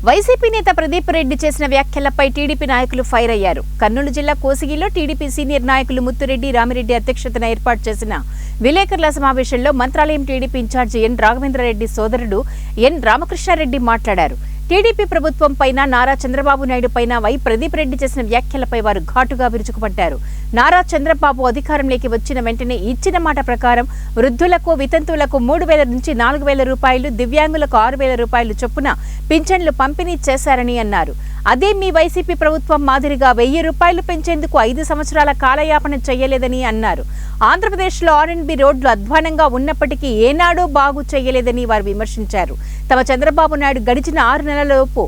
YCP నేత ప్రదీప్ రెడ్డి చేసిన వ్యాఖ్యలపై టీడీపీ నాయకులు ఫైర్ అయ్యారు. కర్నూలు జిల్లా కోసిగిలో టీడీపీ సీనియర్ నాయకులు ముత్తురెడ్డి, రామిరెడ్డి అధ్యక్షతన ఏర్పాటు చేసిన విలేకరుల సమావేశంలో మంత్రాలయం టీడీపీ ఇన్ఛార్జి ఎన్ రాఘవేంద్రరెడ్డి సోదరుడు ఎన్ రామకృష్ణారెడ్డి మాట్లాడారు. టీడీపీ ప్రభుత్వం పైన, నారా చంద్రబాబు నాయుడు పైన ప్రదీప్ రెడ్డి చేసిన వ్యాఖ్యలపై వారు ఘాటుగా విరుచుకుపడ్డారు. నారా చంద్రబాబు అధికారంలోకి వచ్చిన వెంటనే ఇచ్చిన మాట ప్రకారం వృద్ధులకు, వితంతువులకు 3,000 నుంచి 4,000 రూపాయలు, దివ్యాంగులకు 6,000 రూపాయలు చొప్పున పింఛన్లు పంపిణీ చేశారని అన్నారు. అదే మీ వైసీపీ ప్రభుత్వం మాదిరిగా 1,000 రూపాయలు పెంచేందుకు 5 సంవత్సరాల కాలయాపన చేయలేదని అన్నారు. ఆంధ్రప్రదేశ్లో R&B రోడ్లు అధ్వానంగా ఉన్నప్పటికీ ఏనాడూ బాగు చేయలేదని వారు విమర్శించారు. తమ చంద్రబాబు నాయుడు గడిచిన 6 నెలలలోపు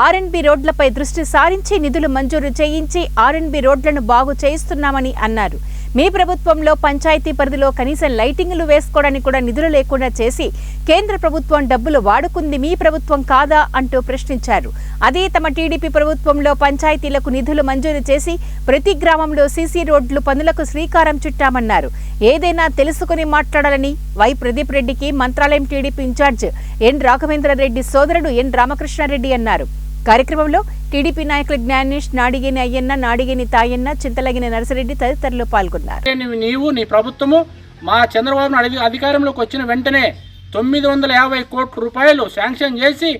R&B రోడ్లపై దృష్టి సారించి నిధులు మంజూరు చేయించి R&B రోడ్లను బాగు చేయిస్తున్నామని అన్నారు. మీ ప్రభుత్వంలో పంచాయతీ పరిధిలో కనీసం లైటింగ్లు వేసుకోవడానికి కూడా నిధులు లేకుండా చేసి కేంద్ర ప్రభుత్వం డబ్బులు వాడుకుంది మీ ప్రభుత్వం కాదా అంటూ ప్రశ్నించారు. అదే తమ టీడీపీ ప్రభుత్వంలో పంచాయతీలకు నిధులు మంజూరు చేసి ప్రతి గ్రామంలో సీసీ రోడ్లు పనులకు శ్రీకారం చుట్టామన్నారు. ఏదైనా తెలుసుకుని మాట్లాడాలని ప్రదీప్ రెడ్డికి మంత్రాలయం టీడీపీ ఇన్ఛార్జ్ ఎన్ రాఘవేంద్రరెడ్డి సోదరుడు ఎన్ రామకృష్ణారెడ్డి అన్నారు. కార్యక్రమంలో టీడీపీ నాయకులు జ్ఞానేష్, నాడిగేని అయ్యన్న, నాడిగేని తాయన్న, చింతలగిన నర్సిరెడ్డి తదితరులు పాల్గొన్నారు. నీవు నీ ప్రభుత్వము మా చంద్రబాబు నాయుడు అధికారంలోకి వచ్చిన వెంటనే 950 కోట్ల రూపాయలు శాంక్షన్ చేసి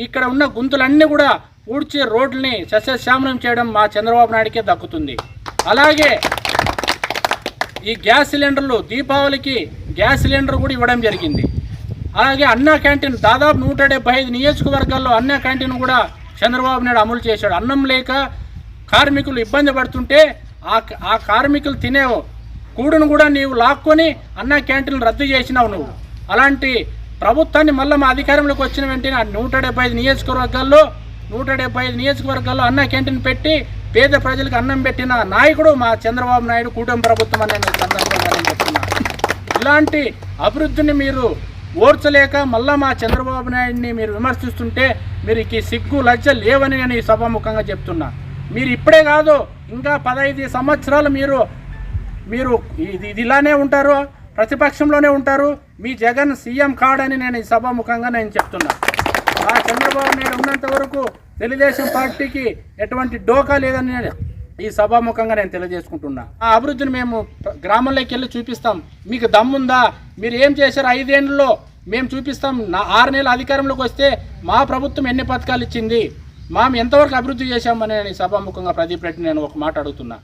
ఇక్కడ ఉన్న గుంతులన్నీ కూడా పూడ్చి రోడ్లని సస్యశ్యామలం చేయడం మా చంద్రబాబు నాయుడికే దక్కుతుంది. అలాగే ఈ గ్యాస్ సిలిండర్లు, దీపావళికి గ్యాస్ సిలిండర్ కూడా ఇవ్వడం జరిగింది. అలాగే అన్నా క్యాంటీన్ దాదాపు 175 నియోజకవర్గాల్లో అన్నా క్యాంటీన్ కూడా చంద్రబాబు నాయుడు అమలు చేశాడు. అన్నం లేక కార్మికులు ఇబ్బంది పడుతుంటే ఆ కార్మికులు తినే కూడును కూడా నీవు లాక్కొని అన్నా క్యాంటీన్లు రద్దు చేసినావు నువ్వు. అలాంటి ప్రభుత్వాన్ని మళ్ళీ మా అధికారంలోకి వచ్చిన వెంటనే 175 నియోజకవర్గాల్లో అన్నా క్యాంటీన్ పెట్టి పేద ప్రజలకు అన్నం పెట్టిన నాయకుడు మా చంద్రబాబు నాయుడు కూటమి ప్రభుత్వం అనే సందర్భంగా నేను చెప్తున్నాను. ఇలాంటి అభివృద్ధిని మీరు ఓర్చలేక మళ్ళా మా చంద్రబాబు నాయుడిని మీరు విమర్శిస్తుంటే మీరు సిగ్గు లజ్జ లేవని నేను ఈ సభాముఖంగా చెప్తున్నా. మీరు ఇప్పుడే కాదు, ఇంకా 15 సంవత్సరాలు మీరు ఇది ఇలానే ఉంటారు, ప్రతిపక్షంలోనే ఉంటారు. మీ జగన్ సీఎం కాడని నేను ఈ సభాముఖంగా నేను చెప్తున్నా. ఆ చంద్రబాబు నాయుడు ఉన్నంత వరకు తెలుగుదేశం పార్టీకి ఎటువంటి డోకా లేదని నేను ఈ సభాముఖంగా నేను తెలియజేసుకుంటున్నా. ఆ అభివృద్ధిని మేము గ్రామంలోకి వెళ్ళి చూపిస్తాం. మీకు దమ్ముందా? మీరు ఏం చేశారు 5 ఏళ్ళలో మేము చూపిస్తాం. 6 నెలల అధికారంలోకి వస్తే మా ప్రభుత్వం ఎన్ని పథకాలు ఇచ్చింది, మేము ఎంతవరకు అభివృద్ధి చేశామని నేను ఈ సభాముఖంగా ప్రదీప్ రెడ్డి నేను ఒక మాట అడుగుతున్నా.